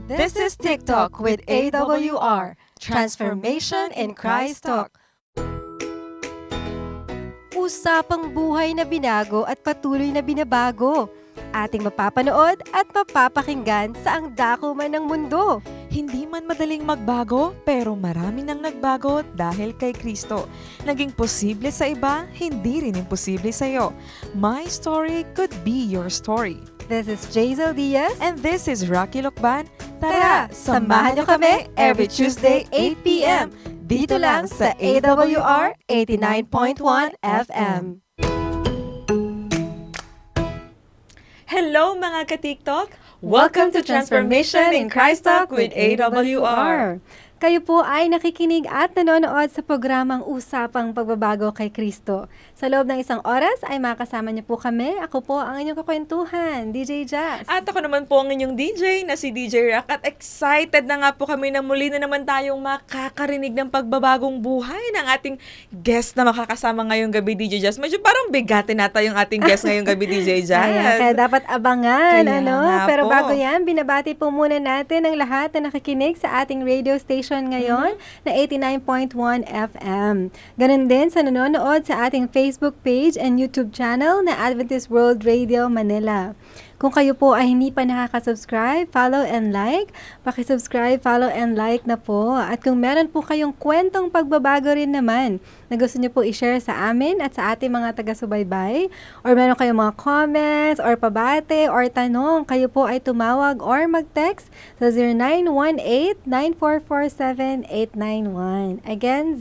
This is TikTok with AWR, Transformation in Christ Talk. Usapang buhay na binago at patuloy na binabago. Ating mapapanood at mapapakinggan sa ang dako man ng mundo. Hindi man madaling magbago, pero marami nang nagbago dahil kay Kristo. Naging posible sa iba, hindi rin imposible sa iyo. My story could be your story. This is Jazel Diaz. And this is Rocky Lokban. Tara, samahan niyo kami every Tuesday 8 p.m. Dito lang sa AWR 89.1 FM. Hello mga ka-TikTok! Welcome to Transformation in Christ Talk with AWR. Kayo po ay nakikinig at nanonood sa programang Usapang Pagbabago kay Kristo. Sa loob ng isang oras ay makasama niyo po kami. Ako po ang inyong kakwentuhan, DJ Jazz. At ako naman po ang inyong DJ na si DJ Rock. At excited na nga po kami na muli na naman tayong makakarinig ng pagbabagong buhay ng ating guest na makakasama ngayong gabi, DJ Jazz. Medyo parang bigatin nata yung ating guest ngayong gabi, DJ Jazz. Kaya dapat abangan, Kaya Pero po. bago yan, binabati po muna natin ang lahat na nakikinig sa ating radio station ngayon na 89.1 FM. Ganon din sa nanonood sa ating Facebook page and YouTube channel na Adventist World Radio Manila. Kung kayo po ay hindi pa nakaka-subscribe, follow and like. Paki-subscribe, follow and like na po. At kung meron po kayong kwentong pagbabago rin naman na gusto niyo po i-share sa amin at sa ating mga taga-subaybay, or meron kayong mga comments, or pabate, or tanong, kayo po ay tumawag or mag-text sa 0918-9447-891. Again,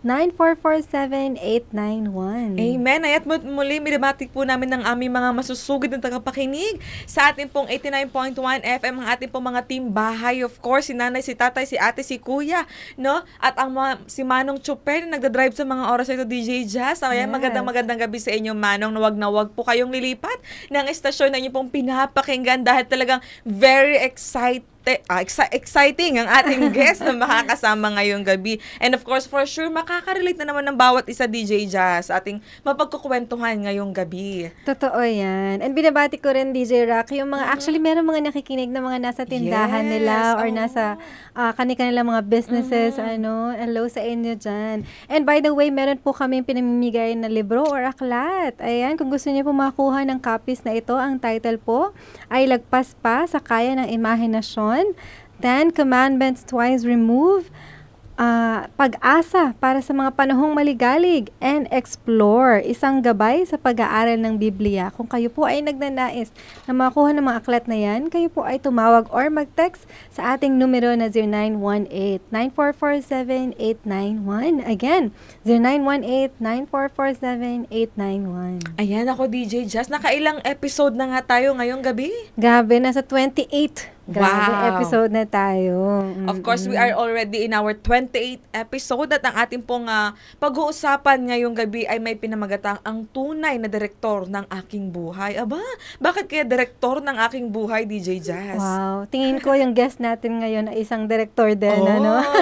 0918-9447-891. Amen. At muli, minabati po namin ng aming mga masusugid na tagapakinig sa ating pong 89.1 FM, ang ating pong mga team bahay. Of course, si nanay, si tatay, si ate, si kuya, no? At ang si Manong Chuper na nagdadrive sa mga oras ito, DJ Jazz. Ayan, Yes. magandang gabi sa inyo, Manong. Na wag po kayong lilipat ng estasyon na inyo pong pinapakinggan dahil talagang very exciting ang ating guest na makakasama ngayong gabi. And of course, for sure, makaka-relate na naman ng bawat isa, DJ Jazz, sa ating mapagkukwentuhan ngayong gabi. Totoo yan. And binabati ko rin, DJ Rock, yung mga, actually, meron mga nakikinig na mga nasa tindahan Yes. nila or nasa kanilang mga businesses, hello sa inyo dyan. And by the way, meron po kami pinamimigay na libro or aklat. Ayan, kung gusto niyo po makakuha ng copies na ito, ang title po ay Lagpas Pa sa Kaya ng Imahinasyon, 10 Commandments Twice Remove, Pag-asa para sa mga panahong maligalig, and Explore, isang gabay sa pag-aaral ng Biblia. Kung kayo po ay nagnanais na makakuha ng mga aklat na yan, kayo po ay tumawag or mag-text sa ating numero na 0918-9447-891. Again, 0918-9447-891. Ayan ako, DJ Jazz. Nakailang episode na nga tayo ngayong gabi? Grabe, nasa 28. Grabe, Wow. episode na tayo. Of course, we are already in our 28th episode at ang ating pong pag-uusapan ngayong gabi ay may pinamagatang ang tunay na direktor ng aking buhay. Aba, bakit kaya direktor ng aking buhay, DJ Jazz? Wow. Tingin ko yung guest natin ngayon ay isang director din,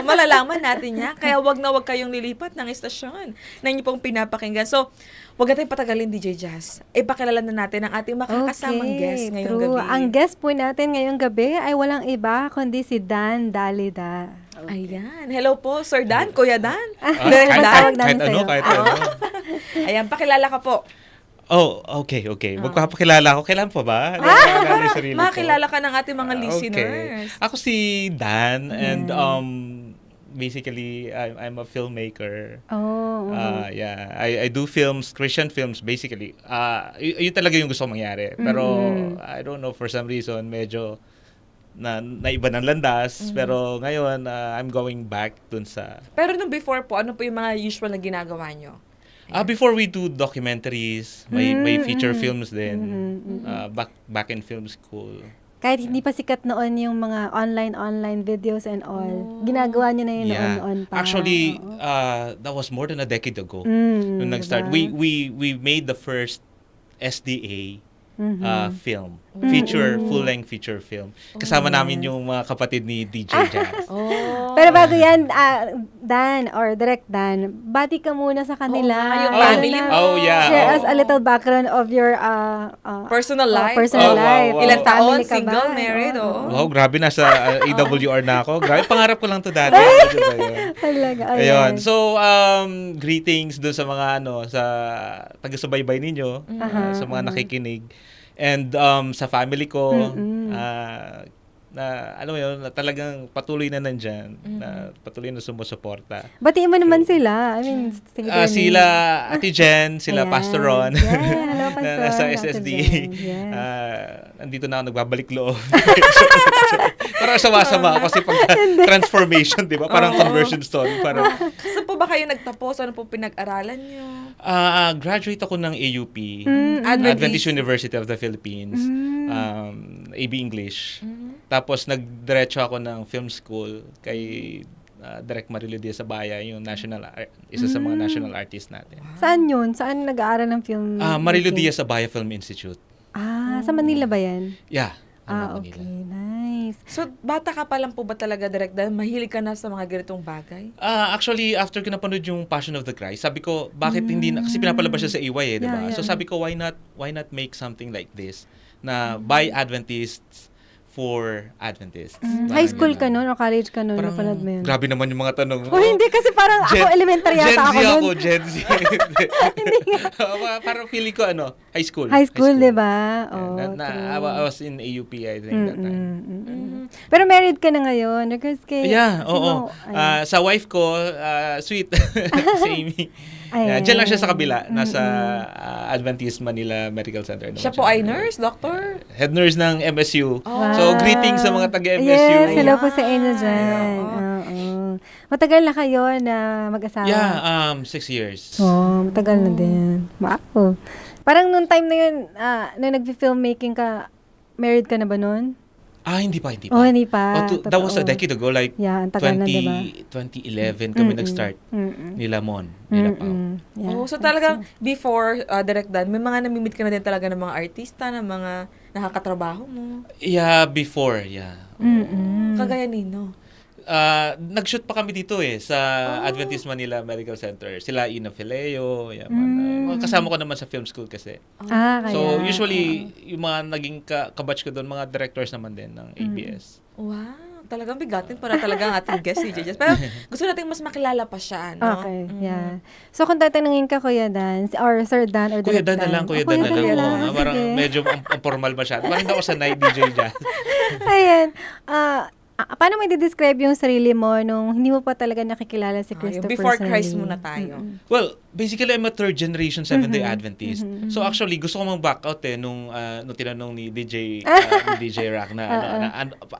Malalaman natin niya. Kaya wag na wag kayong lilipat ng estasyon na inyo pong pinapakinggan. So, wag natin patagalin, DJ Jazz. Ipakilala na natin ang ating makakasamang guest ngayong true. gabi. Ang guest po natin ngayong gabi ay walang iba kundi si Dan Dalida. Ayan. Hello po, Sir Dan, Kuya Dan. Direct Dan. kahit namin sa'yo. kahit ano. Ayan, pakilala ka po. Oh, okay. Magpapakilala ako. Kailan pa ba? Para makilala ka ng ating mga listeners. Ako si Dan and basically I'm a filmmaker. Yeah, I do films, Christian films basically. Yun talaga yung gusto kong mangyari. Pero I don't know, for some reason medyo naiba ng landas. Pero ngayon I'm going back dun sa... Pero nung before po, ano po yung mga usual na ginagawa nyo? Before we do documentaries, may feature films din. Back in film school. Kahit hindi pa sikat noon yung mga online videos and all. Ginagawa niyo na yun noon pa. Actually, that was more than a decade ago. Nung nag-start. Diba? We made the first SDA film. Full-length feature film. Kasama namin yung mga kapatid ni DJ Jazz. Oh. Pero bago yan, Dan or Direct Dan, bati ka muna sa kanila. Oo nga, yung Para family na mo. Oh, yeah. Share Oh. us a little background of your Personal life. Personal Oh, wow, life. wow. Ilang taon, Family ka ba? single, married, oo. Wow, grabe, nasa AWR na ako. Grabe, pangarap ko lang to dati. Diba yun? Talaga. Ayun. So, greetings dun sa mga sa taga-subaybay ninyo, sa mga nakikinig. And sa family ko, na alam mo yun, na talagang patuloy na nandyan, na patuloy na sumusuporta. Batiin mo naman sila. I mean, Sila Ate Jen, sila Ayan. Pastor Ron, Yeah, hello, Pastor. na nasa Ate SSD. Jen. Yes. Nandito na ako nagbabalik loob. Parang sama-sama kasi pag transformation, di ba? Parang conversion story. Parang, Saan po ba kayo nagtapos? Ano po pinag-aralan nyo? graduate ako ng AUP, Adventist. University of the Philippines, AB English. Tapos nagdiretso ako ng film school kay Direk Marilo Diaz Abaya, yung isa sa mga national artist natin. Saan yun? Saan nag-aaral ng film? Marilo making? Diaz Abaya Film Institute. Sa Manila ba yan? Yeah. Okay. Nice. So, bata ka pa lang po ba talaga, Direk Dan? Mahilig ka na sa mga ganitong bagay? Actually, after ko napanood yung Passion of the Christ, sabi ko, bakit hindi na, kasi pinapalabas siya sa AY di ba? Yeah. So sabi ko, why not make something like this na by Adventists for Adventists. High school ka nun o college ka nun? Parang, Napanood mo yun? grabe naman yung mga tanong mo. Oh, hindi kasi parang ako elementary yata ako nun. Gen Z. Parang feeling ko high school. High school, di ba? Oh, I was in AUP, I think, that time. Pero married ka na ngayon. Yeah, oo. Sa wife ko, sweet, si Amy. Yeah, diyan lang siya sa kabila, nasa Adventist Manila Medical Center. Siya po ay nurse, doctor? Head nurse ng MSU. Wow. So, greetings sa mga taga-MSU. Yes, hello po sa inyo dyan. Yeah. Oo. Matagal na kayo na mag-asawa? Yeah, 6 years. Oh, matagal na din. Wow. Parang noong time na yun, na nag-filmmaking ka, married ka na ba noon? Hindi pa. Oh, hindi pa. That was a decade ago, like Yeah, ang tagal na, diba? 2011 kami nag-start. Nila Mon, nila Pao. Yeah. Oh, so talagang before Direct Dan, may mga namimit ka na din talaga ng mga artista, ng mga nakakatrabaho mo. Yeah, before, yeah. Kagaya nino. Nag-shoot pa kami dito sa Adventist Manila Medical Center. Sila Ina Fileo, mga kasama ko naman sa film school kasi. Kaya. So, usually, yung mga naging kabatch ko doon, mga directors naman din ng ABS. Wow, talagang bigatin para talagang ating guest si JJ. Pero gusto natin mas makilala pa siya, no? Okay, yeah. So, kung tatanungin ka, Kuya Dan, or Sir Dan, or Kuya Direct Dan na lang, Kuya Dan na lang. Oo, parang medyo formal masyado. Parang hindi ako sanay DJ Jazz. Ayan. Paano mo i-describe yung sarili mo nung hindi mo pa talaga nakikilala si Christopher Before personally? Christ muna tayo. Well, basically, I'm a third generation Seventh-day Adventist. So actually, gusto ko mag-back out nung tinanong ni DJ Rock na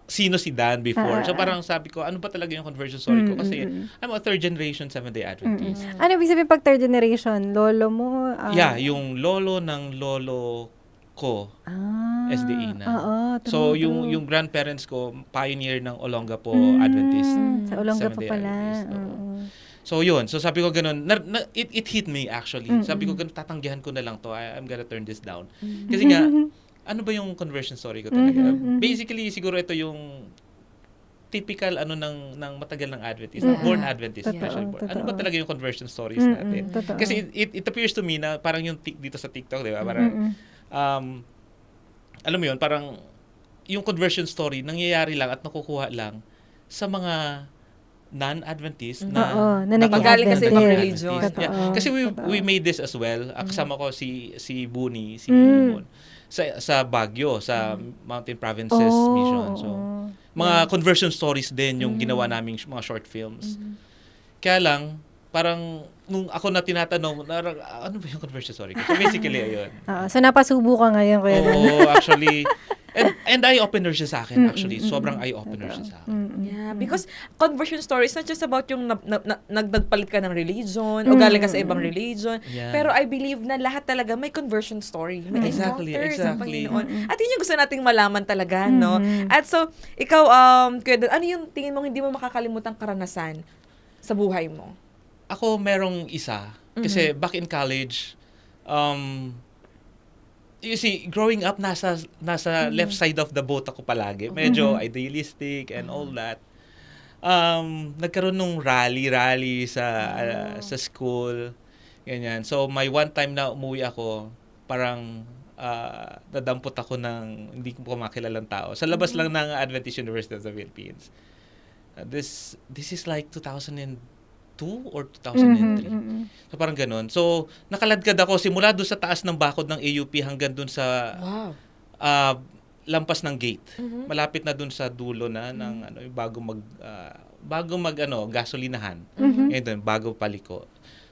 sino si Dan before. So parang sabi ko, ano ba talaga yung conversion story ko? Kasi I'm a third generation Seventh-day Adventist. Ano ibig sabihin pag third generation? Lolo mo? Yeah, yung lolo ng lolo ko, SDA na. So, yung grandparents ko, pioneer ng Olongapo Adventist. Sa Olongapo Seventh-day pala. Adventist, oo. So, yun. So, sabi ko ganun. It hit me, actually. Sabi ko ganun, tatanggihan ko na lang to. I'm gonna turn this down. Kasi nga, ano ba yung conversion story ko talaga? Basically, siguro ito yung typical ng matagal ng Adventist, born Adventist, especially born. Ano ba talaga yung conversion stories natin? Kasi it appears to me na parang yung dito sa TikTok, di ba? Parang, alam mo yun, parang yung conversion story nangyayari lang at nakukuha lang sa mga non-Adventist na magaling kasi ibang religion. Yeah. Kasi we made this as well. Kasama ko si Buni, si Limon, sa Baguio, sa Mountain Provinces Mission. So, mga conversion stories din yung ginawa naming mga short films. Kaya lang, parang nung ako na tinatanong, ano ba yung conversion story ko? So basically, ayun. So napasubo ka ngayon, Kuya Dan. Oo, actually. And eye-opener siya sa akin, actually. Sobrang eye-opener siya sa akin. Yeah, because conversion story is not just about yung nagpalit ka ng religion o galing ka sa ibang religion. Yeah. Pero I believe na lahat talaga may conversion story. May encounters sa Exactly. Panginoon. At yun yung gusto nating malaman talaga, no? At so, ikaw, Kuya Dan, ano yung tingin mong hindi mo makakalimutang karanasan sa buhay mo? Ako merong isa. Kasi back in college, you see, growing up, nasa left side of the boat ako palagi. Medyo idealistic and all that. Nagkaroon nung rally sa school. Ganyan. So, may one time na umuwi ako, parang nadampot ako ng hindi ko makilalang tao. Sa labas lang ng Adventist University of the Philippines. This is like 2002 or 2003. So parang ganun. So nakaladkad ako simula doon sa taas ng bakod ng AUP hanggang doon sa lampas ng gate. Malapit na doon sa dulo na ng bago mag gasolinahan. Ngayon doon bago paliko.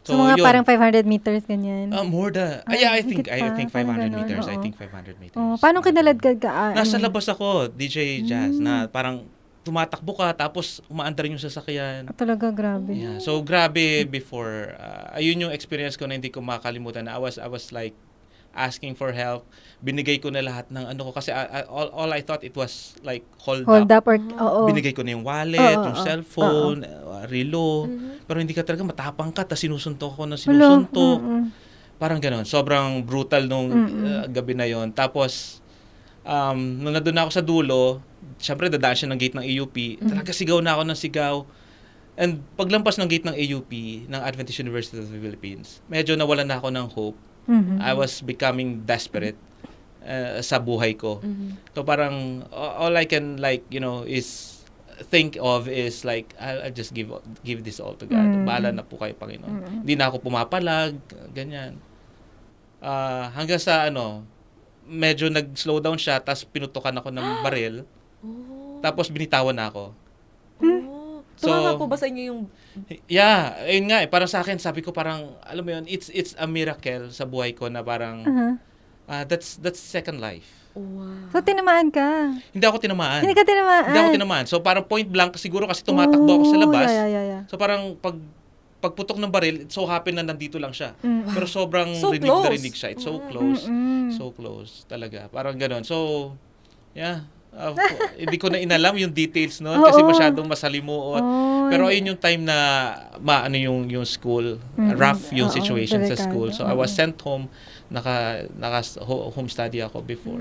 So mga yun, parang 500 meters ganyan. More than I think 500 meters. I think 500 meters. Paano kinaladkad ka? Nasa labas ako, DJ Jazz, na parang tumatakbo ka tapos umaandar yung sasakyan. Talaga grabe. Yeah. So grabe before. Ayun yung experience ko na hindi ko makalimutan. I was like asking for help. Binigay ko na lahat ng ano ko kasi all I thought it was like hold up or binigay ko na yung wallet, yung cellphone, relo. Pero hindi ka talaga matapang ka, tapos sinusuntok ko na sinusuntok. Parang gano'n. Sobrang brutal nung gabi na yon. Tapos nung nandun ako sa dulo, syempre dadaan siya ng gate ng AUP. Talaga sigaw na ako ng sigaw. And paglampas ng gate ng AUP, ng Adventist University of the Philippines, medyo nawalan na ako ng hope. I was becoming desperate sa buhay ko. So parang all I can is think of is like I'll just give this all to God. Bahala na po kayo, Panginoon. Hindi na ako pumapalag, ganyan. Hanggang sa medyo nag-slow down siya, tapos pinutukan ako ng baril. Tapos binitawan na ako. Tumama po ba sa inyo yung... Yeah, ayun nga eh. Parang sa akin, sabi ko parang, alam mo yun, it's a miracle sa buhay ko na parang, that's second life. Wow. So, tinamaan ka? Hindi ako tinamaan. Hindi ka tinamaan? Hindi ako tinamaan. So, parang point blank, siguro kasi tumatakbo ako sa labas. Yeah. So, parang pagputok ng baril, it so happen na nandito lang siya. Pero sobrang so rinig close. na rinig siya. It's so close. So close talaga. Parang gano'n. So, yeah. Hindi ko na inalam yung details noon kasi masyadong masalimuot. Pero ayun yung time na yung school, rough yung situation sa school. So I was sent home, naka home study ako before.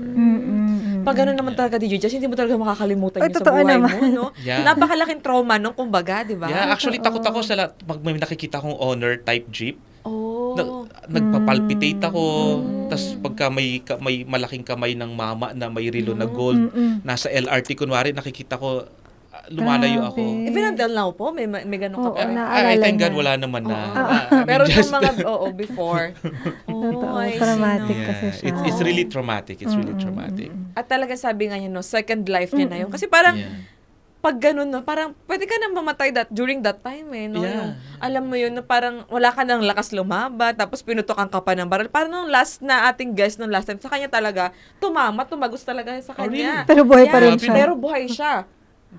Pag gano'n naman talaga, DJ Jazz, hindi mo talaga makakalimutan yun sa totoo buhay naman. mo, no? Yeah. Napakalaking trauma nung kumbaga, di ba? Yeah, actually takot ako sa pag may nakikita kong honor type jeep. Nagpapalpitate ako. Tapos pagka may malaking kamay ng mama na may relo na gold, nasa LRT kunwari, nakikita ko, lumalayo ako. Even until now po, may gano'n ka pa rin. I thank God wala naman na. Pero yung mga, before. Traumatic kasi siya. It's really traumatic. It's really traumatic. At talaga sabi nga niya, second life niya na yun. Kasi parang, pag ganun, parang pwede ka nang mamatay during that time no? Yeah. Yung, alam mo yun, parang wala ka nang lakas lumaban, tapos pinutokan ka pa ng baril. Parang nung last na ating guest nung last time, sa kanya talaga, tumagos talaga sa kanya. Really? Pero buhay pa rin siya. Pero buhay siya.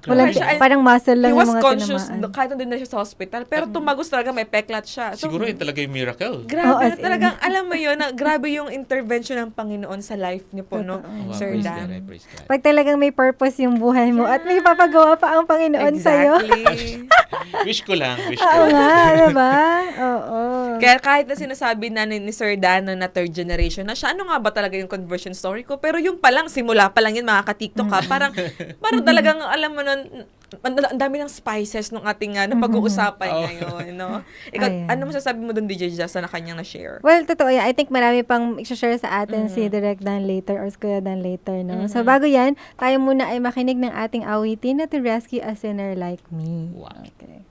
Walang, parang muscle lang He yung was mga conscious tinamaan. kahit nandun na siya sa hospital. Pero tumagos talaga, may peklat siya. So, Siguro yun talaga yung miracle. grabe na talagang, alam mo yun, grabe yung intervention ng Panginoon sa life niyo po, no? Sir Praise Dan. God, praise God. Pag talagang may purpose yung buhay mo at may papagawa pa ang Panginoon sa'yo. Exactly. Wish ko lang. Oo nga, diba? Oo. Kaya kahit na sinasabi na ni Sir Dan na third generation na siya, ano nga ba talaga yung conversion story ko? Pero yung palang, simula pa lang yun, makaka-TikTok ka, parang talagang, alam mo nun, ang dami ng spices nung ating napag-uusapan ngayon, no? Ikaw, ano masasabi mo doon, DJ Jazz, na kanyang na-share? Well, totoo yan. I think marami pang i-share sa atin si Direk Dan later or si Kuya Dan later, no? So, bago yan, tayo muna ay makinig ng ating awitin na To Rescue a Sinner Like Me. Wow. Okay.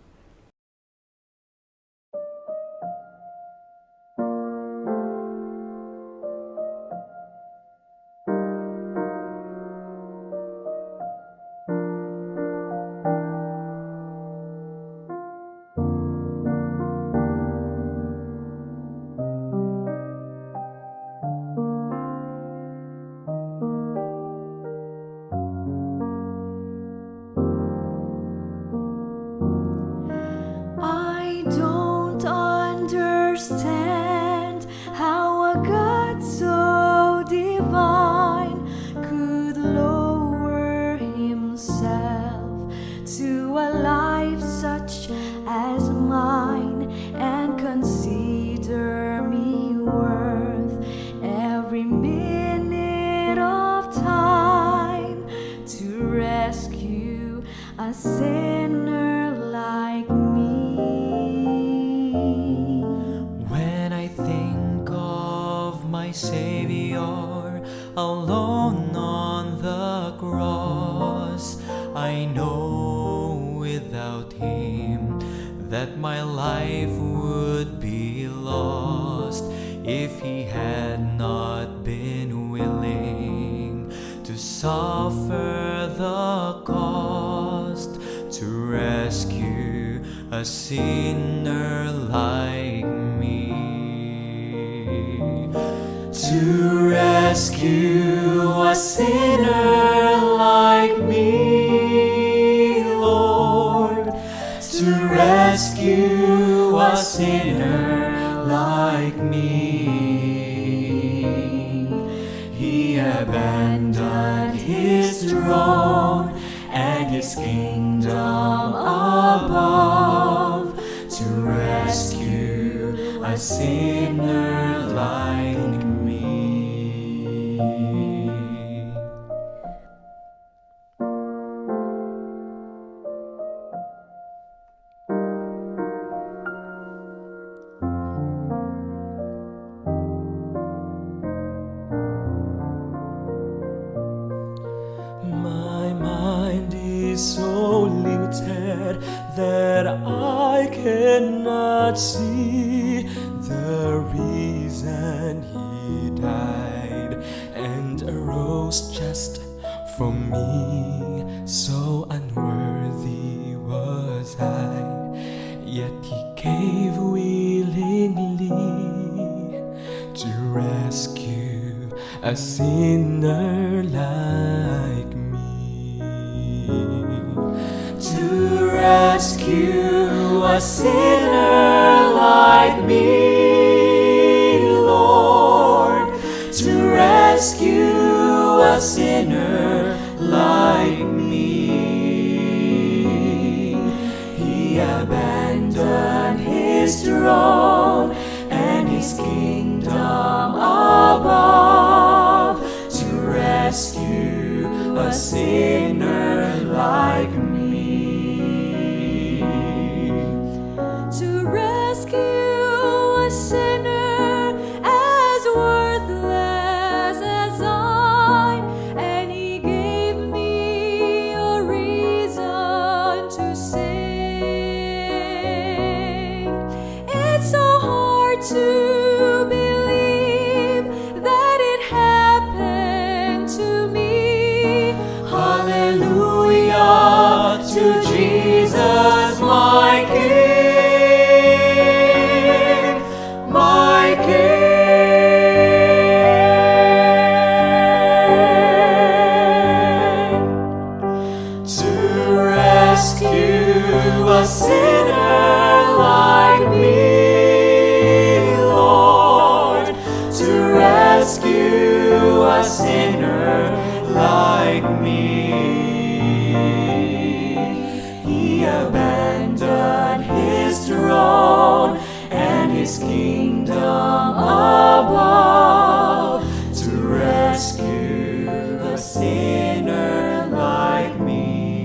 Savior alone on the cross. I know without Him that my life would be lost if He had not been willing to suffer the cost to rescue a sinner like me. To rescue a sinner like me, Lord. To rescue a sinner like me. He abandoned His throne and His kingdom above to rescue a sinner like me. My mind is so limited that I cannot see the reason He died and arose just for me. So unworthy was I, yet He gave willingly to rescue a sinner like me. To rescue a sinner like me, Lord. To rescue a sinner like me. He abandoned His throne and His kingdom above to rescue a sinner like me. To rescue a sinner as worthless as I, and He gave me a reason to sing. It's so hard to believe that it happened to me. Hallelujah to Jesus, my King, my King. To rescue a sinner like me, Lord. To rescue a sinner like me. He abandoned His throne and His kingdom above to rescue a sinner like me.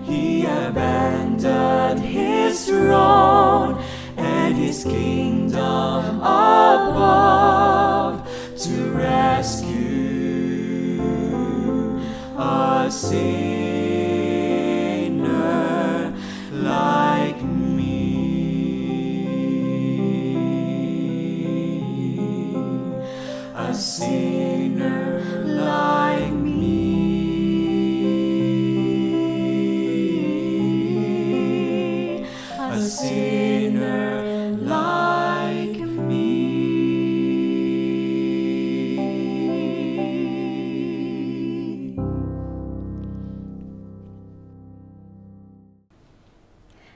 He abandoned His throne and His kingdom above to rescue a sinner like me. A sinner like me. A sinner like me.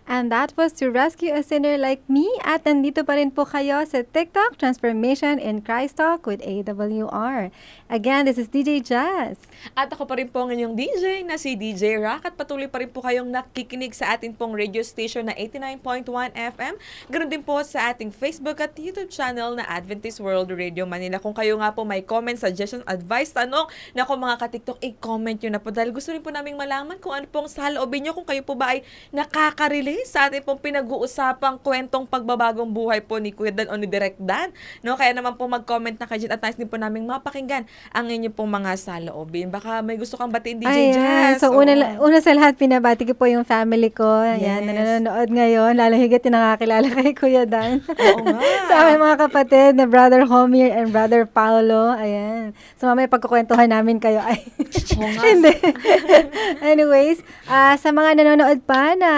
And that was To Rescue a Sinner Like Me. At nandito pa rin po kayo sa TikTok, Transformation in Christ Talk with AWR. Again, this is DJ Jazz. At ako pa rin po ang inyong DJ na si DJ Rock at patuloy pa rin po kayong nakikinig sa atin pong radio station na 89.1 FM. Ganoon din po sa ating Facebook at YouTube channel na Adventist World Radio Manila. Kung kayo nga po may comment, suggestion, advice, tanong, na kung mga ka-TikTok, i-comment nyo na po dahil gusto rin po naming malaman kung ano pong saloobin nyo, kung kayo po ba ay nakaka-relate sa ating pong pinag-uusapang kwentong pagbabagong buhay po ni Kuya Dan o ni Direk Dan. No? Kaya naman po mag-comment na kayo dyan at nais din po namin mapakinggan ang inyo pong mga saloobin. Baka may gusto kang batiin, DJ Ayan. Jazz. So, Oo. una sa lahat, pinabati ko po yung family ko. Ayan, na Yes. nanonood ngayon. Lalo higit yung nakakilala kay Kuya Dan. Oo nga. Sa aking mga kapatid na Brother Homir and Brother Paolo. Ayan. So, mamaya pagkukwentuhan namin kayo. Ay, Oo nga. hindi. Anyways, sa mga nanonood pa na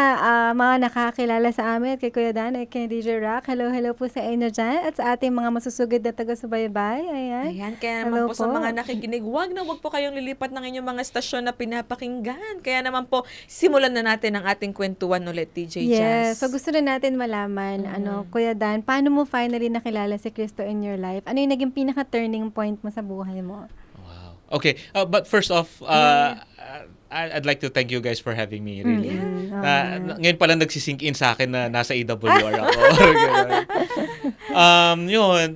mga nakakilala sa amin at kay Kuya Dan at kay DJ Rock, hello po sa inyo dyan at sa ating mga masusugid na taga-subaybay. Ayan. Ayan, kaya Hello naman po sa po. mga nakikinig, wag po kayong lilipat ng inyong mga estasyon na pinapakinggan. Kaya naman po, simulan na natin ang ating kwentuhan ulit, DJ Jazz. Yes. So, gusto na natin malaman, Kuya Dan, paano mo finally nakilala si Kristo in your life? Ano yung naging pinaka-turning point mo sa buhay mo? Wow. Okay, but first off, I'd like to thank you guys for having me, really. Ngayon pala nagsisink in sa akin na nasa AWR ako. Yun,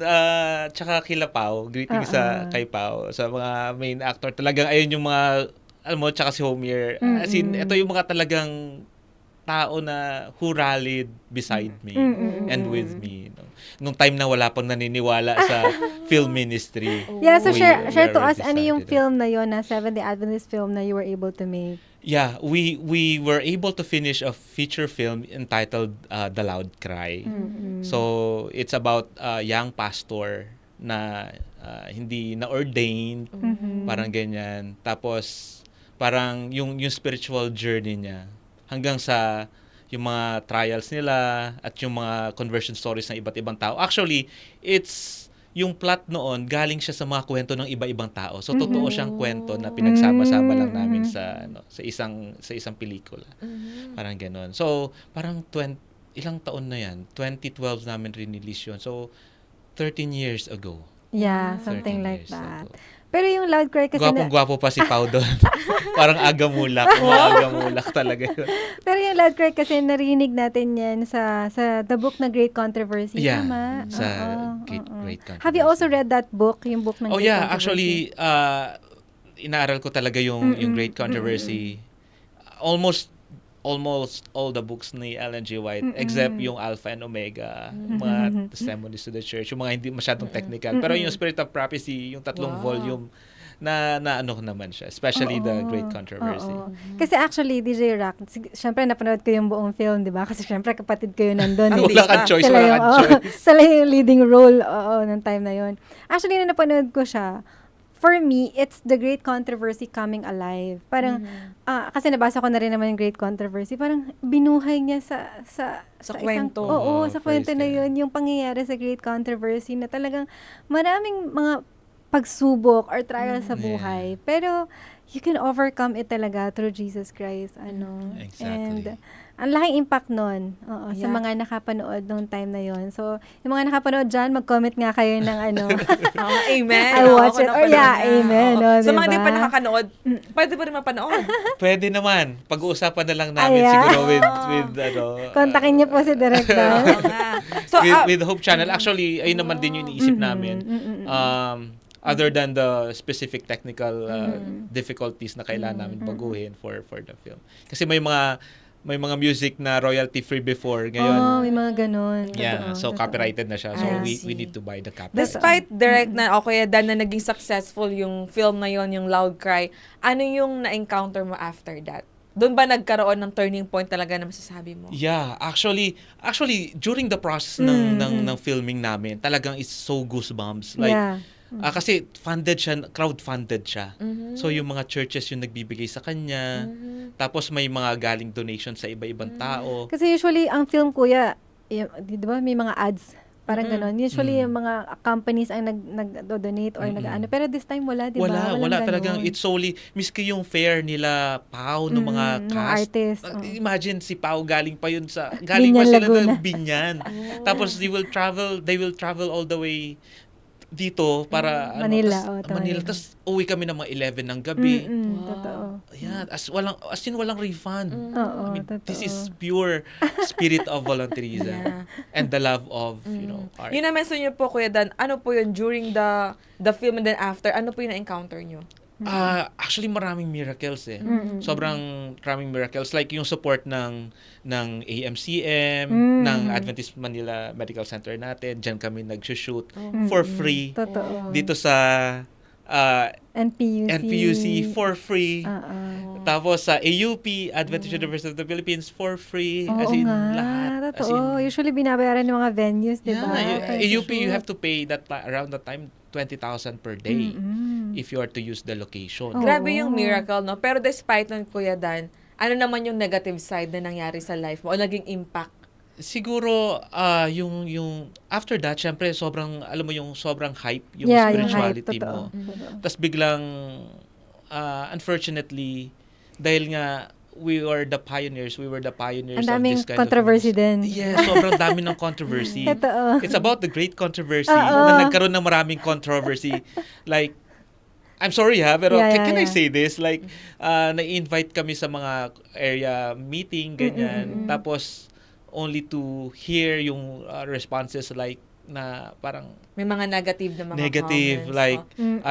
tsaka kila Pao, greeting sa kay Pao, sa mga main actor. Talagang ayun yung mga, alam mo, tsaka si Homir. As in, ito yung mga talagang tao na who rallied beside me and with me. No? Nung time na wala pang naniniwala sa film ministry. Yeah, so we share to us, already ano yung started it. film na yon na Seventh-day Adventist film na you were able to make? Yeah, we were able to finish a feature film entitled The Loud Cry. So it's about a young pastor na hindi na-ordained, parang ganyan. Tapos parang yung spiritual journey niya hanggang sa yung mga trials nila at yung mga conversion stories ng iba't ibang tao. Actually, it's yung plot noon, galing siya sa mga kwento ng iba-ibang tao. So totoo siyang kwento na pinagsama-sama lang namin sa sa isang pelikula. Parang ganoon. So, parang ilang taon na 'yan? 2012 namin release 'yun. So, 13 years ago. Yeah, something 13 like years that. ago. Pero yung Loud Cry kasi Gwapong-gwapo pa si Pao doon. Parang aga-mulak. Aga-mulak talaga yun. pero yung Loud Cry kasi narinig natin yan sa The Book na Great Controversy. Yeah, Tama? sa Oo, Great oo. Controversy. Have you also read that book? Yung book ng Oh Great yeah, Controversy? actually, inaaral ko talaga yung Great Controversy. Almost all the books ni Ellen G. White, except yung Alpha and Omega, mga Testimonies to the Church, yung mga hindi masyadong technical. Pero yung Spirit of Prophecy, yung 3 volume, na ano naman siya, especially the Great Controversy. Oo. Kasi actually, DJ Rock, syempre napanood ko yung buong film, di ba? Kasi syempre kapatid ko yun nandun. eh. Wala kang choice, Sila wala yung, kang oo, choice. sila yung leading role ng time na yun. Actually, na napanood ko siya, for me, it's the Great Controversy coming alive. Parang, kasi nabasa ko na rin naman yung Great Controversy, parang binuhay niya sa kwento. Oo, Oh, sa kwento praise na God. yun, yung pangyayari sa Great Controversy na talagang maraming mga pagsubok or trial sa buhay. Pero, you can overcome it talaga through Jesus Christ. Exactly. And, ang laking impact nun sa Yeah. mga nakapanood nung time na yon. So, yung mga nakapanood dyan, mag-comment nga kayo ng Oo, amen. I Oo, watch ako it. Or napanood yeah, na. amen. Oo. No, Sa mga di diba? pa nakakanood, pwede pa rin mapanood. Pwede naman. Pag-uusapan na lang namin Ayan. siguro with Kontakin niyo po si Direk Dan. Oo nga. So, with Hope Channel. Actually, ayun naman din yung iniisip namin. Other than the specific technical difficulties na kailangan namin baguhin for the film. Kasi may mga music na royalty free before ngayon. May mga ganun. Yeah, Totoo, so totoo. copyrighted na siya. So I we see. need to buy the copy. despite direct na okay Dan na naging successful yung film na yon, yung Loud Cry, ano yung na-encounter mo after that? Doon ba nagkaroon ng turning point talaga na masasabi mo? Yeah, actually during the process ng filming namin, talagang it's so goosebumps. Like Yeah. kasi crowd-funded siya. So yung mga churches yung nagbibigay sa kanya. Tapos may mga galing donation sa iba-ibang tao. Kasi usually, ang film, kuya, di ba, may mga ads. Parang ganon. Usually, yung mga companies ang nag-donate or nag-ano. Pero this time, wala, di ba? Wala Walang talagang. ganon. It's solely, miski yung fare nila, Pao, ng mga ng cast. artist, Imagine, si Pao galing pa yun galing Binyan, pa sila Laguna. ng Binyan. Tapos they will travel all the way dito para Manila, tas, to Manila. Manila. Tapos uwi kami ng mga 11 ng gabi. Totoo. Ayan, as in walang refund. Oo, I mean, totoo. this is pure spirit of volunteerism Yeah. and the love of, art. Yun na mention niyo po, Kuya Dan, ano po yun during the film and then after, ano po yung na-encounter niyo? Actually, maraming miracles eh. Sobrang maraming miracles. Like yung support ng AMCM, ng Adventist Manila Medical Center natin. Diyan kami nag-shoot for free. Totoo. Dito sa NPUC for free. Tapos sa AUP, Adventist University of the Philippines, for free. Oo As in, nga, lahat. As totoo. in, Usually binabayaran ng mga venues, di ba? AUP, you have to pay around that time 20,000 per day if you are to use the location. Grabe yung miracle, no? Pero despite nun, Kuya Dan, ano naman yung negative side na nangyari sa life mo o naging impact? Siguro yung after that, syempre sobrang alam mo yung sobrang hype yung Yeah, spirituality yung hype, mo. Tapos biglang unfortunately dahil nga we were the pioneers Ang of daming this kind controversy of ministry. din. Yes, sobrang dami ng controversy. Totoo. It's about the great controversy Oo. na nagkaroon ng maraming controversy. Like, I'm sorry pero can I say this? Like, na-invite kami sa mga area meeting, ganyan. Tapos, only to hear yung responses like, na parang May mga negative na mga negative, comments. like,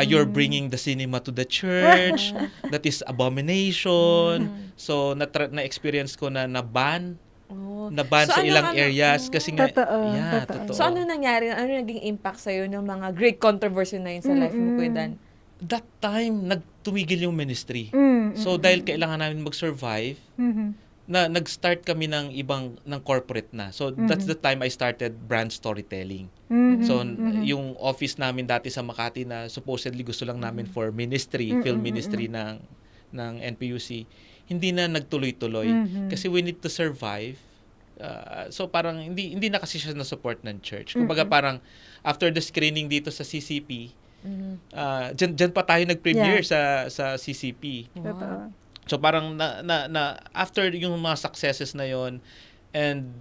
you're bringing the cinema to the church, that is abomination. So, na-experience ko na ban So, sa ano- ilang ano- areas kasi nga, Totoo, yeah, totoo. totoo. So, ano nangyari? Ano naging impact sa'yo ng mga great controversy na yun sa life mo, Kuya Dan? That time, nagtumigil yung ministry. So, dahil kailangan namin mag-survive, nag-start kami ng corporate na. So, that's the time I started brand storytelling. So, yung office namin dati sa Makati na supposedly gusto lang namin for ministry, film ministry ng NPUC, hindi na nagtuloy-tuloy. Kasi we need to survive. So, parang hindi na kasi siya na-support ng church. Kumbaga parang after the screening dito sa CCP, dyan pa tayo nag-premiere sa CCP. Totoo. So parang after yung mga successes na yon and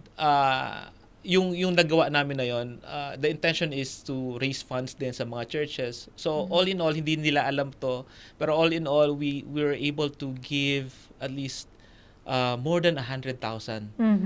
yung nagawa namin na yon, the intention is to raise funds din sa mga churches. So all in all, hindi nila alam to, pero all in all we were able to give at least more than 100,000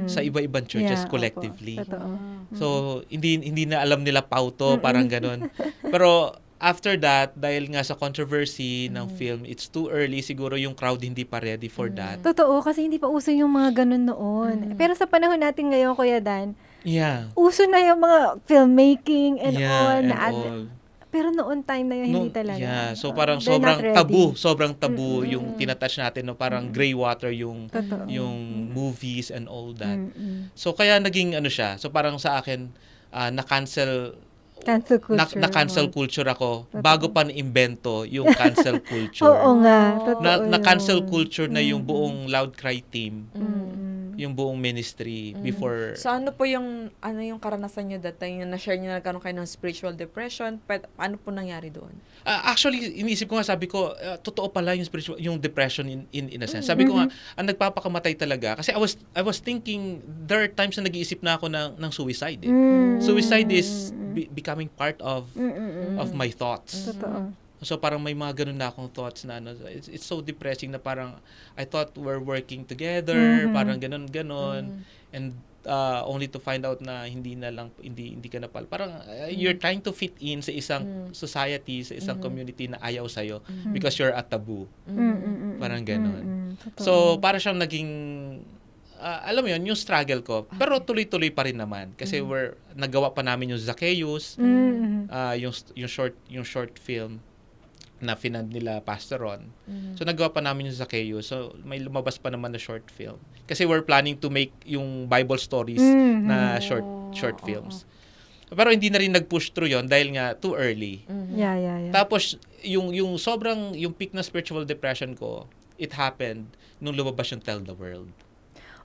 sa iba-ibang churches Yeah, collectively. opo. Totoo. So hindi na alam nila pauto, parang ganun. Pero after that, dahil nga sa controversy ng film, it's too early. Siguro yung crowd hindi pa ready for that. Totoo, kasi hindi pa uso yung mga ganun noon. Pero sa panahon natin ngayon, Kuya Dan, Yeah. uso na yung mga filmmaking and all. And Na all. Pero noon time na yun, hindi talaga. Yeah, so parang They're not sobrang ready. tabu yung tinatouch natin, no? Parang gray water yung Totoo. yung movies and all that. So kaya naging ano siya. So parang sa akin na-cancel Cancel culture. na-cancel culture ako bago pa na-imbento yung cancel culture. Oo nga, totoo Na-cancel yun. culture na yung buong Loud Cry team, yung buong ministry before. So, ano po yung karanasan nyo that time? Yung na-share nyo na nagkaroon kayo ng spiritual depression? Ano po nangyari doon? Actually, iniisip ko nga, sabi ko, totoo pala yung depression in a sense. Sabi ko nga, ang nagpapakamatay talaga. Kasi I was thinking, there are times na nag-iisip na ako ng suicide. Suicide is becoming part of my thoughts. Totoo. So parang may mga ganun na akong thoughts na it's so depressing na parang I thought we're working together, parang ganun and only to find out na hindi ka na pala. Parang you're trying to fit in sa isang society, sa isang community na ayaw sa'yo because you're a taboo. Parang ganun. So para siyang naging alam mo yun, yung struggle ko. Pero tuloy-tuloy pa rin naman kasi nagawa pa namin yung Zacchaeus, yung short film na finand nila Pastor Ron. So nagawa pa namin yung Zacchaeus. So may lumabas pa naman na short film. Kasi we're planning to make yung Bible stories na short films. Pero hindi na rin nag-push through yon dahil nga too early. Yeah. Tapos yung peak na spiritual depression ko, it happened nung lumabas yung Tell the World.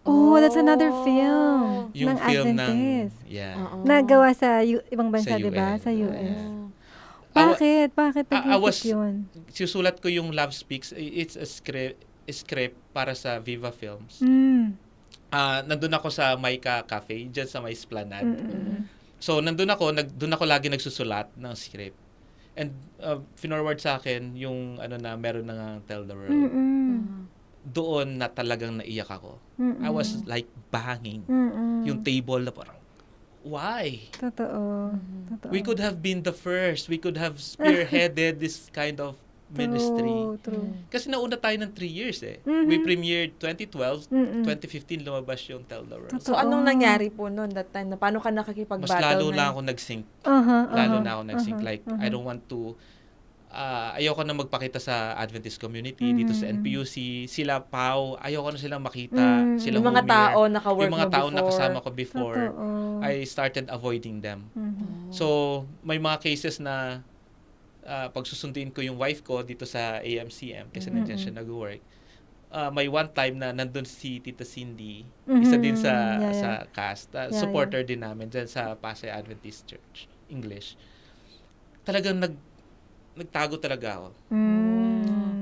Oh, that's another film. Yung ng film Adventist. Nagawa Nagawa sa ibang bansa, Sa di ba? UN. Sa US. Oh. Bakit? Bakit I nag-hit was- yun? Susulat ko yung Love Speaks. It's a script para sa Viva Films. Nandun ako sa Maika Cafe, dyan sa may Esplanade. So, doon ako lagi nagsusulat ng script. And finorward sa akin yung meron na nga Tell the World. Doon na talagang naiyak ako. I was like banging yung table na parang, why? Totoo. We could have been the first. We could have spearheaded this kind of ministry. True. Kasi nauna tayo ng 3 years eh. Mhm. We premiered 2012, Mm-mm. 2015 lumabas yung Tell the World. So, anong nangyari po noon that time? Paano ka nakikipag-battle Mas lalo ngayon? na ako nag-sync. Uh-huh, Lalo uh-huh, na ako nag-sync. uh-huh, Like, uh-huh. I don't want to, ayoko na magpakita sa Adventist community, dito sa NPUC, sila Pao, ayoko na silang makita, sila Yung mga Humir, tao naka-work yung mga mo tao before. nakasama ko before, Totoo. I started avoiding them. Mhm. So, may mga cases na pagsusunduin ko yung wife ko dito sa AMCM kasi nandiyan siya nag-work. May one time na nandun si Tita Cindy, isa din sa Yeah, yeah. sa cast, supporter din namin dyan sa Pasay Adventist Church, English. Talagang nagtago talaga ako.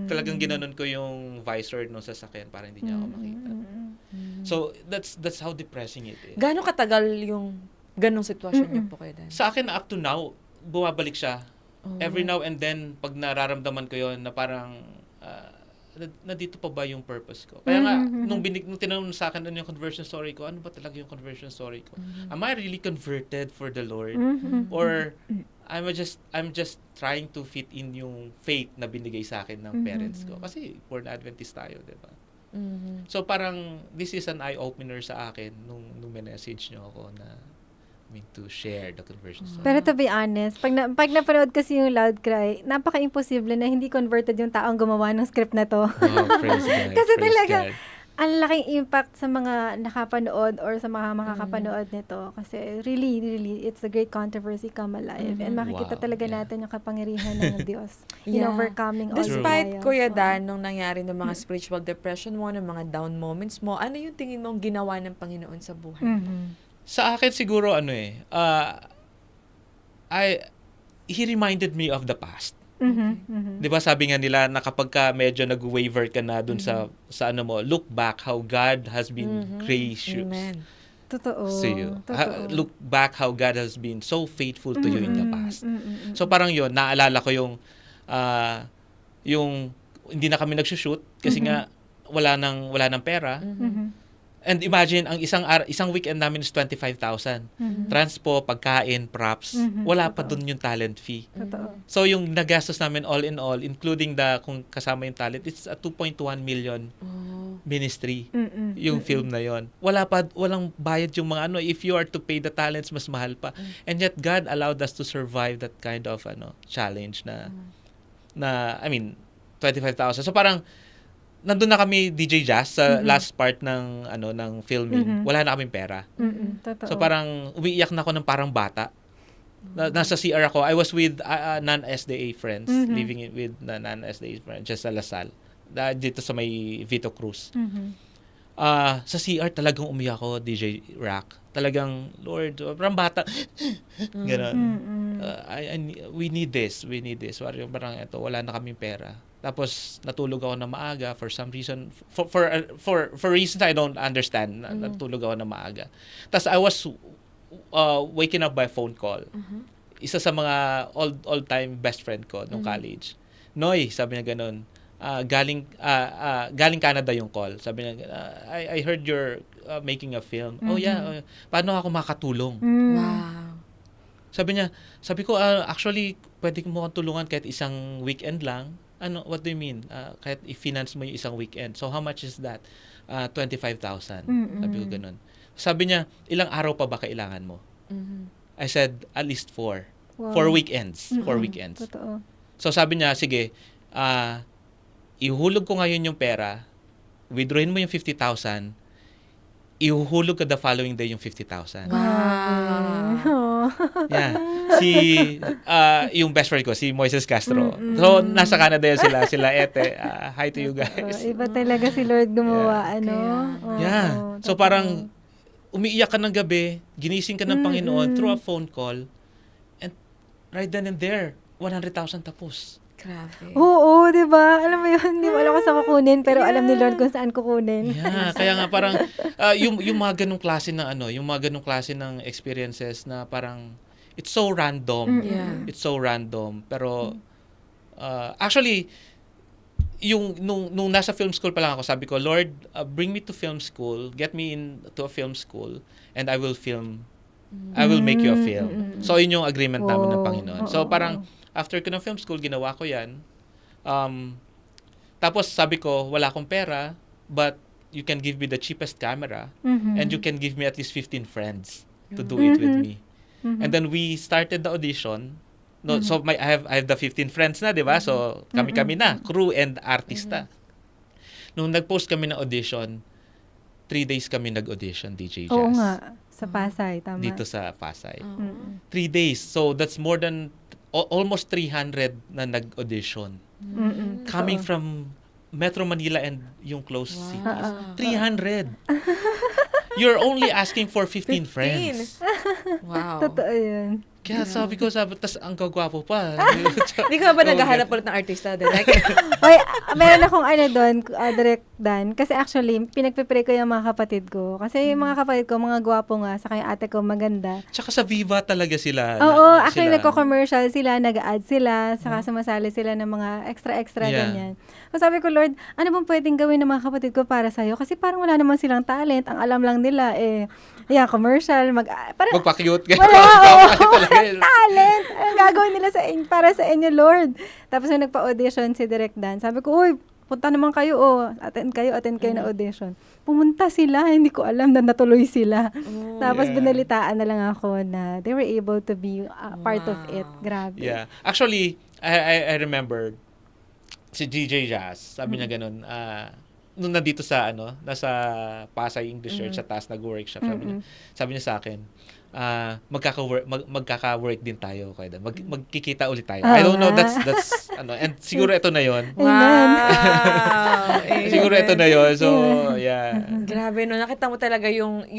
Talagang ginanon ko yung visor ng sasakyan para hindi niya ako makita. So, that's how depressing it is. Gaano katagal yung ganong sitwasyon niyo po kayo, Dan? Sa akin, up to now, bumabalik siya. Oh. Every now and then, pag nararamdaman ko yon na parang, nandito pa ba yung purpose ko? Kaya nga, nung tinanong sa akin ano yung conversion story ko, ano ba talaga yung conversion story ko? Am I really converted for the Lord? Or I'm just trying to fit in yung faith na binigay sa akin ng parents ko? Kasi born Adventist tayo, di ba? So parang, this is an eye-opener sa akin nung message nyo ako na to share the conversion story. Pero to be honest, pag napanood kasi yung Loud Cry, napaka-imposible na hindi converted yung taong gumawa ng script na to. Oh, praise God. Kasi praise talaga, God. ang laking impact sa mga nakapanood or sa mga makakapanood nito. Kasi really, it's a great controversy come alive. And makikita Wow, talaga yeah. natin yung kapangyarihan ng Diyos in Yeah. overcoming all Despite, trials. Kuya So, Dan, nung nangyari ng mga spiritual depression mo, ng mga down moments mo, ano yung tingin mong ginawa ng Panginoon sa buhay? Sa akin siguro he reminded me of the past. Mhm. 'Di ba sabi nga nila na kapag ka medyo nag-waver ka na dun sa ano mo, look back how God has been gracious Amen. Totoo. to you. Totoo. Look back how God has been so faithful to you in the past. Mm-mm. So parang 'yon, naalala ko yung hindi na kami nagsushoot kasi nga wala nang pera. Mhm. And imagine, ang isang weekend namin is 25,000. Transpo, pagkain, props. Wala pa dun yung talent fee. Totoo. So yung nagastos namin all in all, including kung kasama yung talent, it's a 2.1 million ministry. Mm-mm. Yung film na yon. Walang bayad yung mga if you are to pay the talents, mas mahal pa. And yet God allowed us to survive that kind of challenge na 25,000. So parang nandun na kami DJ Jazz sa last part ng filming. Wala na kaming pera. Mm-mm. Totoo. So parang umiiyak na ako ng parang bata. Nasa CR ako. I was with non-SDA friends, living with non-SDA friends just sa Lasal. Dito sa may Vito Cruz. Sa CR talagang umiyak ako, DJ Rack. Talagang, Lord, parang bata. Ganon. We need this. Parang ito, wala na kaming pera. Tapos natulog ako na maaga for some reason, for reasons I don't understand. Natulog ako na maaga. Tapos I was waking up by phone call. Isa sa mga all-time best friend ko nung college. Noy, sabi niya ganun. Galing Canada yung call. Sabi niya, I heard you're making a film. Oh yeah, paano ako makatulong? Wow. Sabi ko, actually, pwede mo akong tulungan kahit isang weekend lang. What do you mean? Kahit i-finance mo yung isang weekend. So, how much is that? 25,000. Sabi ko ganun. Sabi niya, ilang araw pa ba kailangan mo? I said, at least 4. Wow. 4 weekends. 4 weekends. Totoo. So, sabi niya, sige, ihulog ko ngayon yung pera, withdrawin mo yung 50,000, ihuhulog ka the following day yung 50,000. Wow. Yeah. Yung best friend ko, si Moises Castro. So, nasa Canada yan sila Ete. Hi to you guys. Iba talaga si Lord gumawa, Yeah. So, totoo. parang umiiyak ka ng gabi, ginising ka ng Panginoon through a phone call, and right then and there, 100,000 tapos. Grabe. Oo, di ba? Alam mo yun, hindi mo alam kung saan kukunin, pero alam ni Lord kung saan kukunin. Yeah, kaya nga parang yung mga ganung klase ng yung mga ganung klase ng experiences na parang it's so random. Yeah. It's so random, pero actually nung nasa film school pa lang ako, sabi ko, Lord, bring me to film school, get me into a film school, and I will make you a film. So yun yung agreement namin ng Panginoon. So parang after ko ng film school, ginawa ko yan. Tapos sabi ko, wala akong pera, but you can give me the cheapest camera and you can give me at least 15 friends to do it with me. And then we started the audition. No, so I have the 15 friends na, 'di ba? So kami na, crew and artista. Nung nag-post kami ng audition, 3 days kami nag-audition, DJ Jazz. Oo nga. Sa Pasay, tama. Dito sa Pasay. 3 days. So that's more than almost 300 na nag-audition. Coming from Metro Manila and yung close cities. 300. You're only asking for 15 friends. Wow. Totoo yun. Kaya sabi ko, tas ang gagwapo pa. Hindi ka ba naghahanap ulit ng artista? Like, Oy, meron akong doon, direct Dan. Kasi actually, pinagpipray ko yung mga kapatid ko. Kasi yung mga kapatid ko, mga gwapo nga. Saka yung ate ko, maganda. Tsaka sa Viva talaga sila. Oo, actually, nagko-commercial sila, nag-add sila, saka sumasali sila ng mga extra-extra, ganyan. So sabi ko, Lord, ano bang pwedeng gawin ng mga kapatid ko para sa'yo? Kasi parang wala naman silang talent. Ang alam lang nila, commercial, magpa-cute. Wala, talent! Ang gagawin nila para sa inyo, Lord. Tapos nung nagpa-audition si Direk Dan, sabi ko, uy, punta naman kayo, attend kayo na audition. Pumunta sila, hindi ko alam na natuloy sila. Tapos binalitaan na lang ako na they were able to be part of it. Grabe. Yeah. Actually, I remember si DJ Jazz, sabi niya ganun, nung nandito sa nasa Pasay English Church sa taas nag-workshop, sabi niya sa akin, magkaka-work din tayo kaya magkikita ulit tayo. I don't know, that's and siguro ito na yon. wow. Siguro ito na yon. So, yeah. Grabe, no, nakita mo talaga yung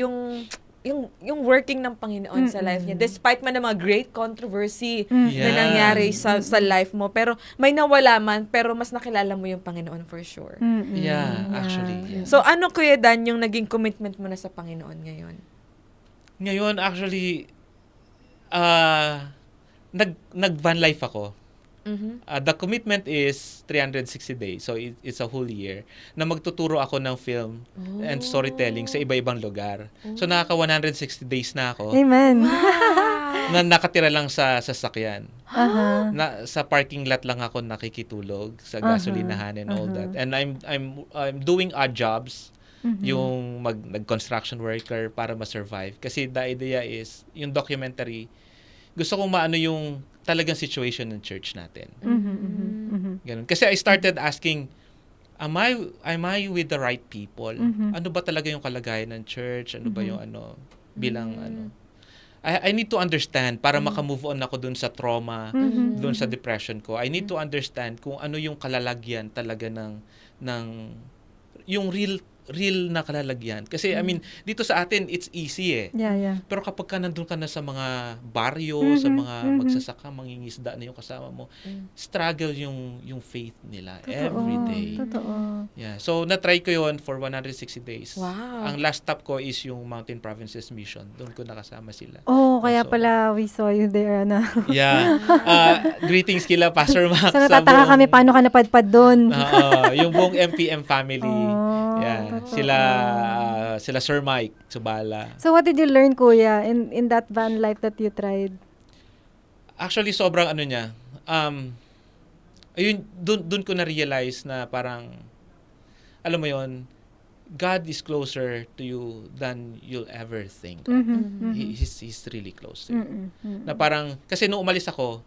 working ng Panginoon sa life niya. Despite man ng mga great controversy na nangyari sa life mo, pero may nawala man, pero mas nakilala mo yung Panginoon for sure. Yeah, actually. Yeah. So, ano, Kuya Dan, yung naging commitment mo na sa Panginoon ngayon? Ngayon, actually, nag-van life ako. The commitment is 360 days. So, it's a whole year na magtuturo ako ng film and storytelling sa iba-ibang lugar. So, nakaka-160 days na ako. Amen. Na nakatira lang sa sasakyan. Uh-huh. Sa parking lot lang ako nakikitulog sa gasolinahan and all that. And I'm doing odd jobs. Yung nag-construction worker para ma-survive. Kasi the idea is, yung documentary, gusto kong maano yung talagang situation ng church natin. Ganun. Kasi I started asking, am I with the right people? Ano ba talaga yung kalagayan ng church? Ano ba yung bilang I need to understand para makamove on ako dun sa trauma, dun sa depression ko. I need to understand kung ano yung kalalagyan talaga ng yung real na kalalagyan. Kasi, I mean, dito sa atin, it's easy Yeah. Pero kapag ka nandun ka na sa mga baryo, sa mga magsasaka, mangingisda na yung kasama mo, struggle yung faith nila every day. Totoo. Yeah. So, na-try ko yon for 160 days. Wow. Ang last stop ko is yung Mountain Provinces Mission. Doon ko nakasama sila. Oh, kaya So, pala we saw you there, Yeah. Greetings kila, Pastor Max. So, natataka kami paano ka napadpad doon. Yung buong MPM family. Yeah. totoo. Sila Sir Mike Subala. So, what did you learn, Kuya, in that van life that you tried? Actually, sobrang niya. Ayun, dun ko na-realize na parang, alam mo yon, God is closer to you than you'll ever think. He's really close to you. Na parang, kasi nung umalis ako,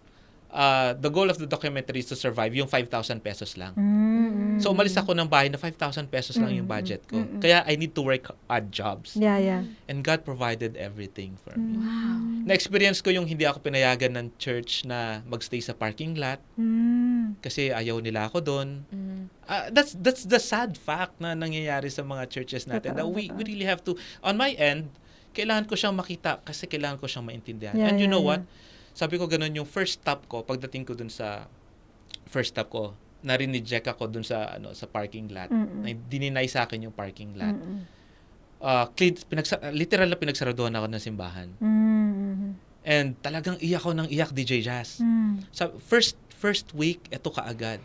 the goal of the documentary is to survive yung 5,000 pesos lang. So, umalis ako ng bahay na 5,000 pesos lang yung budget ko. Kaya, I need to work odd jobs. Yeah. And God provided everything for me. Wow. Na-experience ko yung hindi ako pinayagan ng church na magstay sa parking lot kasi ayaw nila ako doon. That's the sad fact na nangyayari sa mga churches natin. That we really have to, on my end, kailangan ko siyang makita kasi kailangan ko siyang maintindihan. And you know what? Sabi ko ganun, yung first stop ko, pagdating ko dun sa first stop ko, na-reject ako dun sa parking lot. Dininay sa akin yung parking lot. Literal na pinagsaraduhan ako ng simbahan. And talagang iyak ako ng iyak, DJ Jazz. Sa first week, eto kaagad.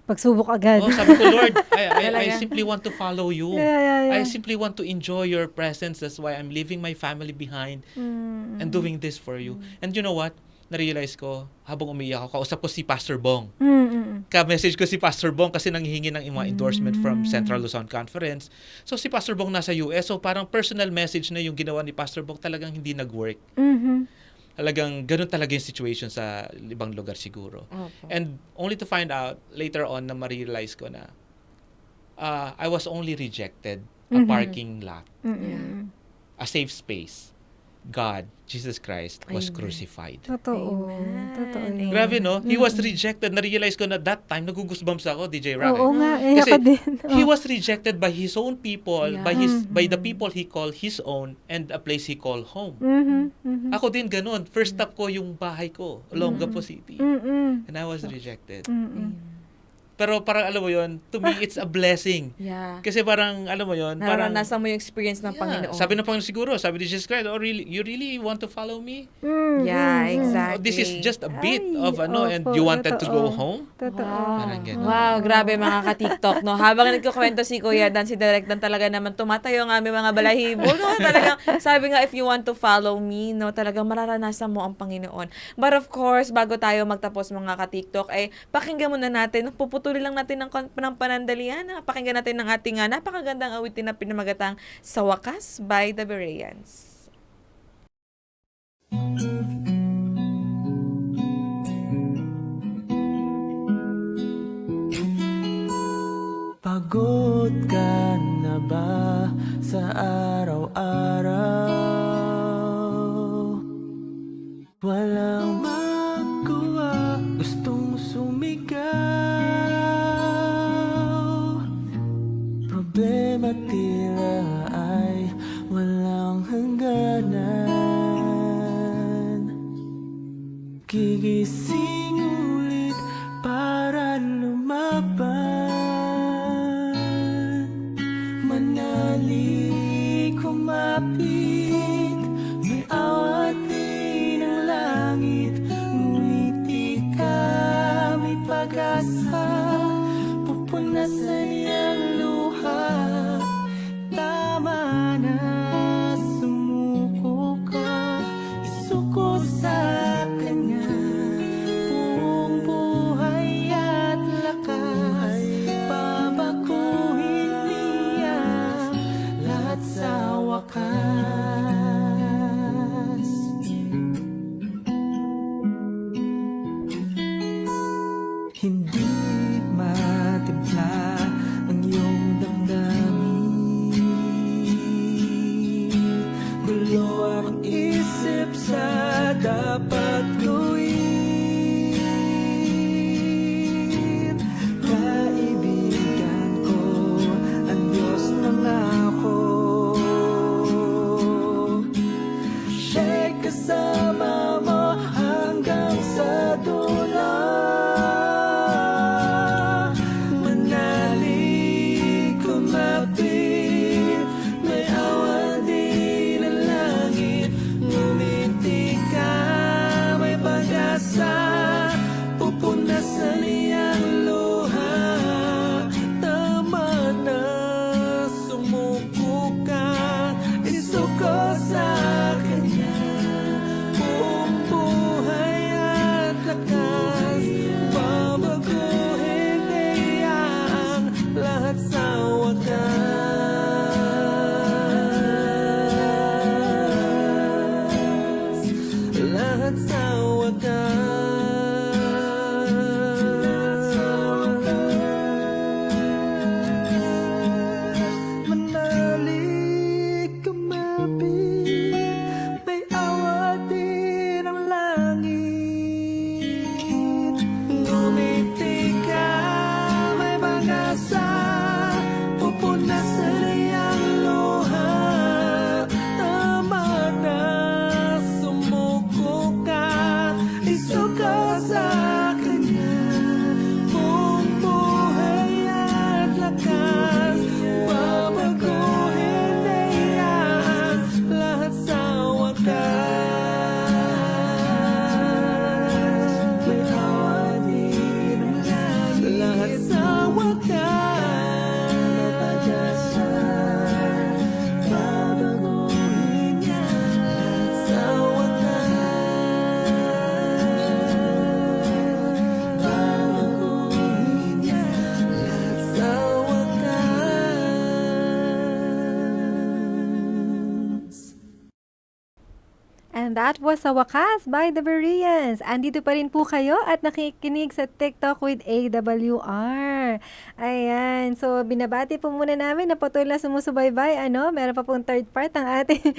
Pagsubok agad. Sabi ko, Lord, I simply want to follow you. Yeah. I simply want to enjoy your presence. That's why I'm leaving my family behind and doing this for you. And you know what? na-realize ko, habang umiiyak ako, kausap ko si Pastor Bong. Mm-mm. Ka-message ko si Pastor Bong kasi nanghihingi ng mga endorsement from Central Luzon Conference. So si Pastor Bong nasa US, so parang personal message na yung ginawa ni Pastor Bong talagang hindi nag-work. Mhm. Talagang ganun talaga yung situation sa ibang lugar siguro. Opo. And only to find out later on na ma-realize ko na I was only rejected a parking lot, Mm-mm. a safe space. God, Jesus Christ, was Amen. crucified. Totoo. Amen. Totoo yun. Grabe, no? He was rejected. Na-realize ko na that time, nagugusbumps ako, DJ Rai. Oo nga, eh, Kasi ako din. He was rejected by his own people, by Yeah. by the people he called his own, and a place he called home. Mhm, mhm. Ako din ganun. First stop ko yung bahay ko, Olongapo City. Mm-mm. And I was rejected. Mm-mm. Pero parang alam mo yon, to me, it's a blessing. Yeah. Kasi parang, alam mo yon, parang... Naranasan mo yung experience ng Panginoon. Sabi ng Panginoon siguro, sabi ni Jesus Christ, oh, really, you really want to follow me? Mm, Yeah, mm, mm. exactly. Oh, this is just a bit Ay, of ano, and opo, you wanted to go totoo. home? Totoo. Parang ganun. Wow, grabe mga ka-TikTok, no? Habang nagkukwento si Kuya Dan, si Direk Dan talaga naman tumatayo ang aming mga balahibo, no? Talagang, sabi nga, if you want to follow me, no? Talagang mararanasan mo ang Panginoon. But of course, bago tayo magtapos mga ka-TikTok, ay pakinggan muna natin, puputulin lang natin ng panandalian, pakinggan natin ng ating napakagandang awitin na pinamagatang Sa Wakas by the Bereans. Pagod ka na ba sa araw-araw? Walang magawa, gustong sumigaw. Problema tila ay walang hangganan. Gigising ulit para lumaban. Manali kumapit, may awatin ang langit. Ngunit di ka may pag-asa, pupunasan niyang luha. Tama na, sumuko ka, isuko sa kanya. Buong buhay at lakas, babaguhin niya lahat sa wakas. Hindi matimpla ang iyong damdamin. Gulo ang isip sa dapat gawin. Kaibigan ko, ang Diyos nangako. Siya'y kasama mo hanggang sa dulo. And that was Sa Wakas by the Bereans. Andito pa rin po kayo at nakikinig sa TikTok with AWR. Ayan. So, binabati po muna namin na patuloy na sumusubaybay. Meron pa pong third part ang ating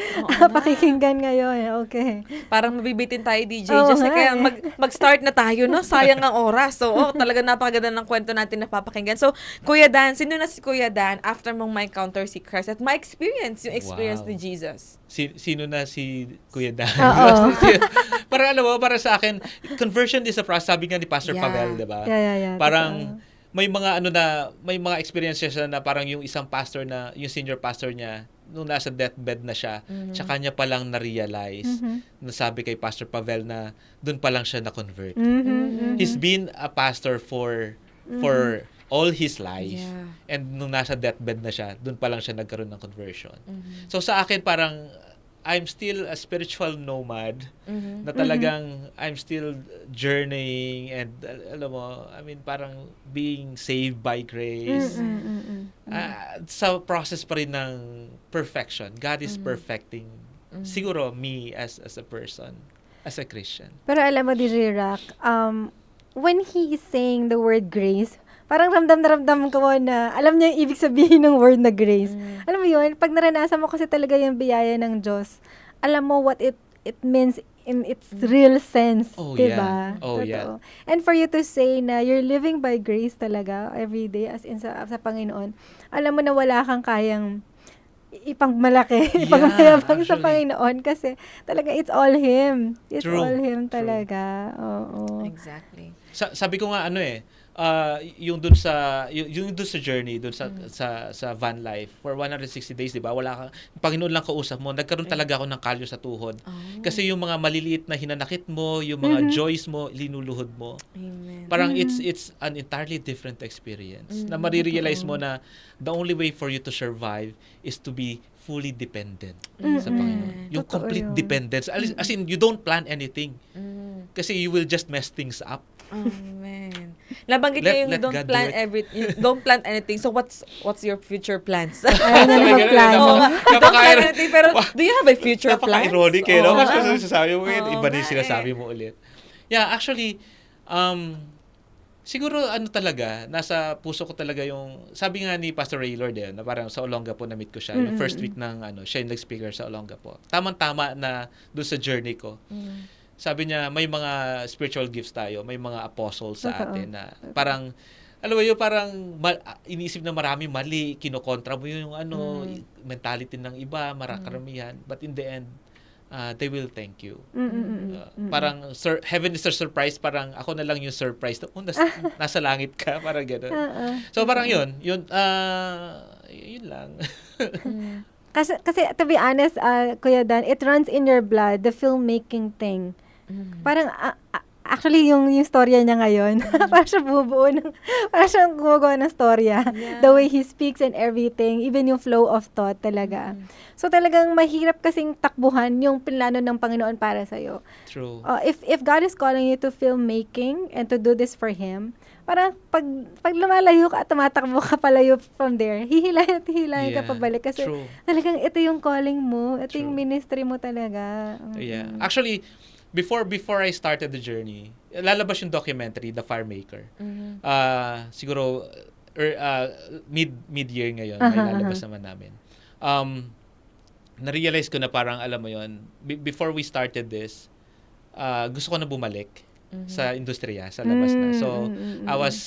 pakikinggan ngayon. Okay. Parang mabibitin tayo, DJ. Oo Just nga kaya eh. mag-start na tayo, no? Sayang ang oras. So, talaga napakaganda ng kwento natin na papakinggan. So, Kuya Dan, sino na si Kuya Dan after mong ma-encounter si Christ at ma-experience yung experience Wow. ni Jesus? Sino na si Kuya Dan? Oo. Para alam mo, para sa akin, conversion is a process. Sabi nga ni Pastor Yeah. Pavel, di ba? Yeah. Parang Totoo. may mga experiences na parang yung isang pastor na, yung senior pastor niya, nung nasa deathbed na siya, tsaka niya palang na-realize, nasabi kay Pastor Pavel na doon pa lang siya na-convert. He's been a pastor for all his life. Yeah. And nung nasa deathbed na siya, doon pa lang siya nagkaroon ng conversion. So sa akin parang I'm still a spiritual nomad na talagang I'm still journeying and alam mo, I mean parang being saved by grace. Sa process pa rin ng perfection. God is perfecting siguro me as a person, as a Christian. Pero alam mo, DJ Rock, when he is saying the word grace, parang ramdam na ramdam ko na alam niya yung ibig sabihin ng word na grace. Alam mo yun, pag naranasan mo kasi talaga yung biyaya ng Diyos, alam mo what it means in its real sense, Oh, diba? yeah. Oh, Totoo. And for you to say na you're living by grace talaga every day as in sa Panginoon, alam mo na wala kang kayang ipangmalaki, ipangmayabang sa actually. Panginoon kasi talaga it's all Him. It's True. all Him True. talaga. Oo. Exactly. Sabi ko nga yung dun sa journey dun sa van life for 160 days, 'di ba? Wala kang Panginoon lang kausap mo. Nagkaroon talaga ako ng kalyo sa tuhod. Kasi yung mga maliliit na hinanakit mo, yung mga joys mo, linuluhod mo. Amen. Parang it's an entirely different experience. Na marirealize mo na the only way for you to survive is to be fully dependent sa Panginoon. Yung Totoo complete yun. dependence. As in, you don't plan anything. Kasi you will just mess things up. Amen. Nabanggit niya yung Let don't God plan do it. you don't plan anything. So what's your future plans? Ayaw na mag-plan. Oo nga. Don't plan anything, pero do you have a future plan? Napaka-ironic no? Oo Kasi nga. sasabi mo, Oo iba na yung nga sinasabi mo ulit. Yeah, actually, siguro talaga, nasa puso ko talaga yung, sabi nga ni Pastor Ray Lord na parang sa Olongapo na-meet ko siya, yung first week ng, siya yung nag-speaker sa Olongapo. Tamang-tama na doon sa journey ko. Sabi niya, may mga spiritual gifts tayo, may mga apostles sa Totoo. atin na parang, alam mo yun, parang iniisip na marami mali, kinokontra mo yung mentality ng iba, marakaramihan. But in the end, they will thank you. Parang, heaven is a surprise, parang ako na lang yung surprise. Nasa langit ka, parang gano'n. So parang yun lang. Kasi to be honest, Kuya Dan, it runs in your blood, the filmmaking thing. Parang, actually, yung storya niya ngayon, parang siya parang siya gumagawa ng storya. Yeah. The way he speaks and everything, even yung flow of thought talaga. So talagang mahirap kasing takbuhan yung plano ng Panginoon para sa'yo. True. If God is calling you to filmmaking and to do this for Him, parang pag lumalayo ka at tumatakbo ka palayo from there, hihilahin ka Yeah, pabalik. Kasi true. talagang ito yung calling mo, ito yung True. ministry mo talaga. Yeah. Actually, before I started the journey, lalabas yung documentary, The Fire Maker. Siguro mid-year ngayon, may lalabas naman namin. Na-realize ko na parang, alam mo yon, before we started this, gusto ko na bumalik sa industriya, sa labas na. So, I was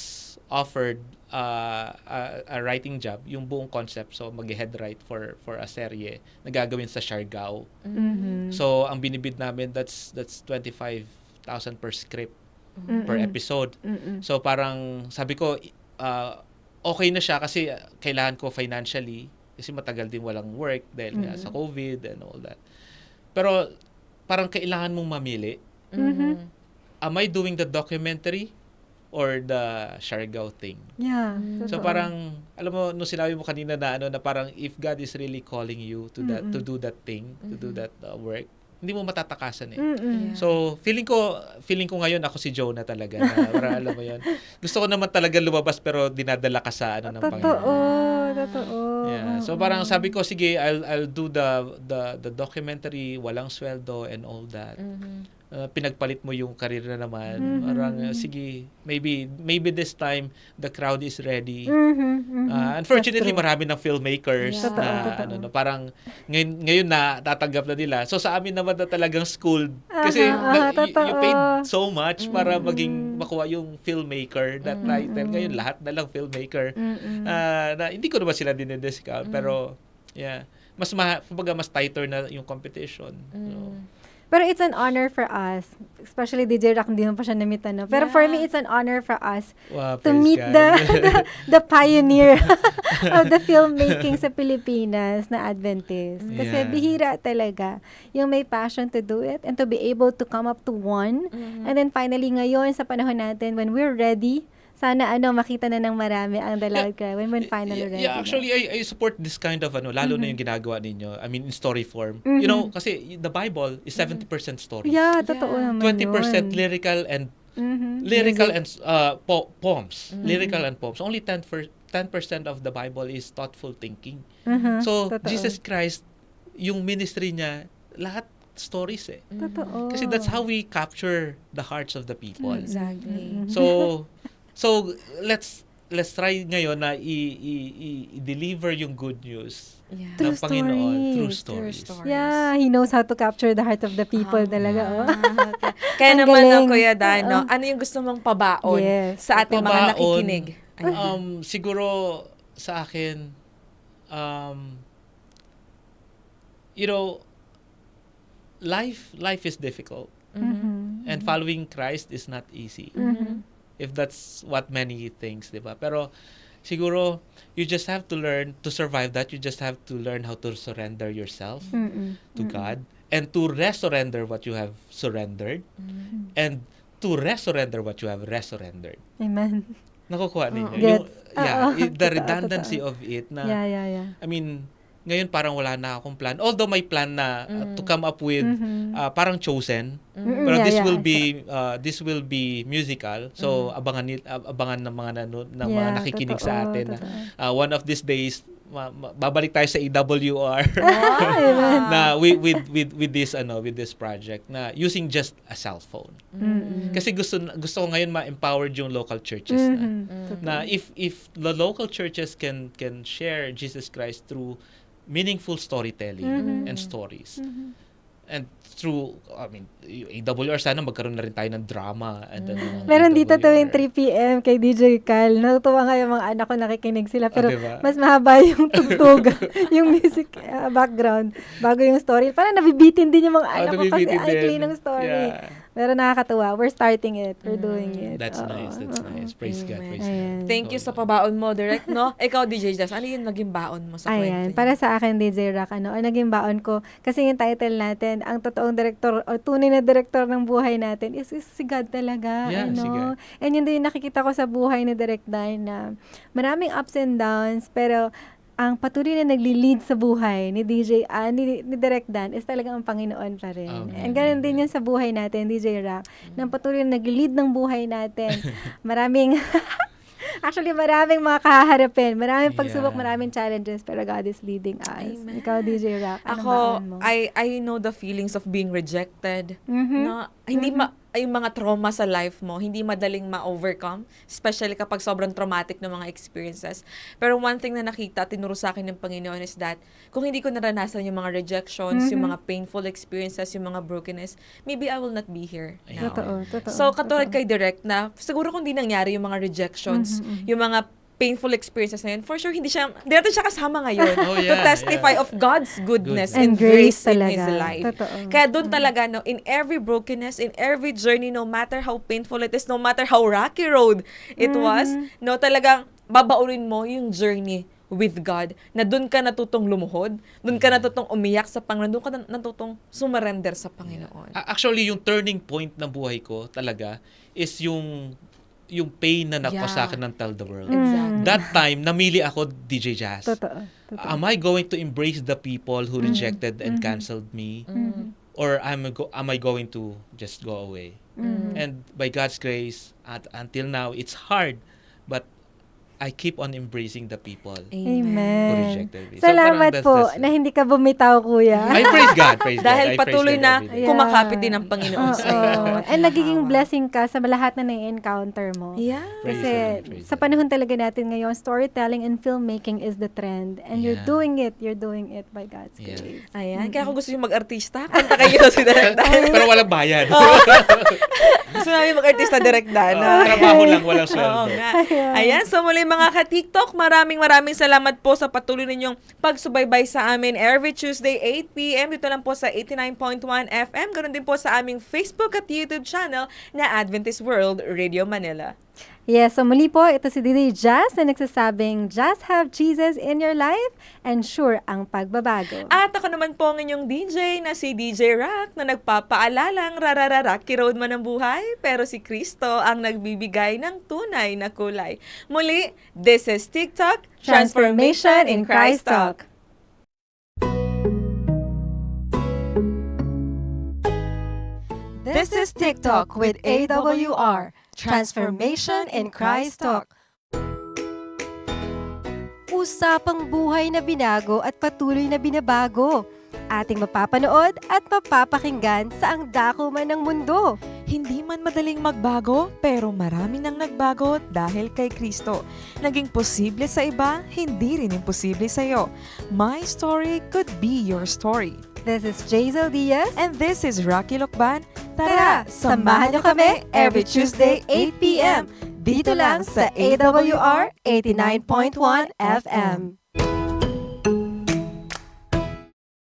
offered a writing job, yung buong concept. So, mag-head write for a serye na gagawin sa Siargao. So, ang binibid namin, that's 25,000 per script per episode. So, parang sabi ko, okay na siya kasi kailangan ko financially kasi matagal din walang work dahil nga sa COVID and all that. Pero, parang kailangan mong mamili. Am I doing the documentary or the Siargao thing? Yeah. So totoo. parang, alam mo, nung sinabi mo kanina na na parang if God is really calling you to that to do that thing, to do that work, hindi mo matatakasan eh. Mm-mm. So, feeling ko ngayon ako si Jonah talaga. Na, para alam mo 'yon. Gusto ko naman talaga lumabas pero dinadala ka sa ano ng Totoo. Panginoon. Totoo. Yeah. So parang sabi ko sige, I'll do the documentary, walang sweldo and all that. Pinagpalit mo yung career na naman. Parang sige, maybe this time the crowd is ready. Unfortunately, That's true. marami ng filmmakers Yeah. na Totoo. parang ngayon na tatanggap na nila. So sa amin naman na talagang schooled kasi you totoo. paid so much para makuha yung filmmaker that title. Ngayon lahat na lang filmmaker. Na hindi ko naman sila dinidiscount pero yeah, kumbaga mas tighter na yung competition. So, Pero it's an honor for us, especially DJ Rock, hindi mo pa siya na-meet, ano. Pero for me, it's an honor for us wow, to praise meet God. the pioneer of the filmmaking sa Pilipinas na Adventist. Kasi Yeah. bihira talaga yung may passion to do it and to be able to come up to one. And then finally ngayon sa panahon natin, when we're ready, sana makita na ng marami ang The Loud Cry when finally ready. Yeah, actually I support this kind of lalo na yung ginagaga ninyo. I mean in story form. You know, kasi the Bible is 70% story. Yeah, totoo naman 20% yun. lyrical and Music. and poems. Lyrical and poems. Only 10% of the Bible is thoughtful thinking. So Totoo. Jesus Christ, yung ministry niya, lahat stories eh. Totoo. Kasi that's how we capture the hearts of the people. Exactly. So let's try ngayon na i-deliver yung good news Yeah. ng True Panginoon through stories. stories. Yeah, he knows how to capture the heart of the people talaga. Oh. Kaya Ang naman galing. Kuya Dan, no, ano yung gusto mong pabaon Yes. sa ating mga Pabaon, nakikinig? Siguro sa akin, you know, life is difficult. And following Christ is not easy. If that's what many thinks, di ba? Pero siguro, you just have to learn to survive that. You just have to learn how to surrender yourself to God and to resurrender what you have surrendered and to resurrender what you have resurrendered. Amen. Nakukuha ninyo? Gets. The Totoo, redundancy totoo. of it na, Yeah. I mean, ngayon parang wala na akong plan. Although may plan na to come up with parang chosen. Pero this will be musical. So abangan ng mga mga nakikinig sa atin. One of these days babalik tayo sa AWR na with this project na using just a cell phone. Kasi gusto ko ngayon ma-empower yung local churches na if the local churches can share Jesus Christ through meaningful storytelling and stories. And through, I mean, AWR, sana magkaroon na rin tayo ng drama. And Meron dito tuwing 3 p.m. kay DJ Cal. Natutuwa nga yung mga anak ko nakikinig sila. Pero diba? mas mahaba yung tugtog, yung music background, bago yung story. Parang nabibitin din yung mga anak ko kasi nabibitin ang ikli din. ng story. Yeah. Pero nakakatuwa. We're starting it. We're doing it. That's Oo. nice. That's nice. Praise God. Amen. Praise God. Ayan. Thank you sa pabaon mo, Direct, no? Ikaw, DJ Jazz, ano yung naging baon mo sa kwento Ayan, niya? para sa akin, DJ Rock, ang naging baon ko, kasi yung title natin, ang totoong director, o tunay na director ng buhay natin, is si God talaga. Yeah, si God. And yun din yung nakikita ko sa buhay ni Direct Dan, na maraming ups and downs, pero ang patuloy na nagli-lead sa buhay ni ni Direct Dan is talagang ang Panginoon pa rin. Amen. And ganun din yun sa buhay natin, DJ Rock, na patuloy na nagli-lead ng buhay natin. Maraming maraming mga kaharapin, maraming pagsubok, Yeah. maraming challenges, pero God is leading us. Amen. Ikaw, DJ Rock, anong Ako, baon mo? I know the feelings of being rejected. Mhm. No, hindi yung mga trauma sa life mo, hindi madaling ma-overcome, especially kapag sobrang traumatic ng mga experiences. Pero one thing na nakita, tinuro sa akin ng Panginoon is that, kung hindi ko naranasan yung mga rejections, yung mga painful experiences, yung mga brokenness, maybe I will not be here now. Totoo. So, katulad kay Direct na, siguro kung di nangyari yung mga rejections, yung mga painful experiences na yun, for sure, hindi natin siya kasama ngayon Oh, to yeah, testify yeah. of God's goodness And and grace grace in His talaga. life. Totoo. Kaya doon talaga, no, in every brokenness, in every journey, no matter how painful it is, no matter how rocky road it was, no, talagang babaunin mo yung journey with God, na doon ka natutong lumuhod, doon ka natutong umiyak sa Panginoon, doon ka natutong sumarender sa Panginoon. Actually, yung turning point ng buhay ko talaga is yung pain na nakuha sa akin ng Tell the World. Exactly. That time, namili ako DJ Jazz. Totoo. Am I going to embrace the people who rejected and canceled me? or am I going to just go away? And by God's grace, until now, it's hard, but I keep on embracing the people who Amen. rejected me. So, Salamat parang po that's- na hindi ka bumitaw, Kuya. I praise God, praise God. Dahil I praise patuloy God na every day. Yeah. kumakapit din ang Panginoon sa iyo. Oo. And nagiging blessing ka sa lahat na na-encounter mo. Yeah. Praise Kasi the Lord, praise sa the panahon talaga natin ngayon, storytelling and filmmaking is the trend. And you're Yeah. doing it by God's Yeah. grace. Ayan. Kaya kung gusto nyo mag-artista, kanta kayo si Direk Dan. Pero walang bayad. Gusto namin mag-artista Direk Dan. Trabaho lang, walang Oo sweldo. nga. Ayan. So muli mga ka-TikTok, maraming salamat po sa patuloy ninyong pagsubaybay sa amin every Tuesday 8 p.m. Dito lang po sa 89.1 FM. Ganoon din po sa aming Facebook at YouTube channel na Adventist World Radio Manila. Yes, so muli po, ito si DJ Jazz na nagsasabing, just have Jesus in your life and sure ang pagbabago. At ako naman po ang inyong DJ na si DJ Rock na nagpapaalalang Rocky Road man ang buhay, pero si Kristo ang nagbibigay ng tunay na kulay. Muli, this is TikTok, Transformation in Christ Talk. This is TikTok with AWR, Transformation in Christ Talk. Usapang buhay na binago at patuloy na binabago. Ating mapapanood at mapapakinggan sa ang dako man ng mundo. Hindi man madaling magbago, pero marami nang nagbago dahil kay Kristo. Naging posible sa iba, hindi rin imposible sa iyo. My story could be your story. This is Jazel Diaz. And this is Rocky Lokban. Tara, samahan niyo kami every Tuesday 8 p.m. dito lang sa AWR 89.1 FM.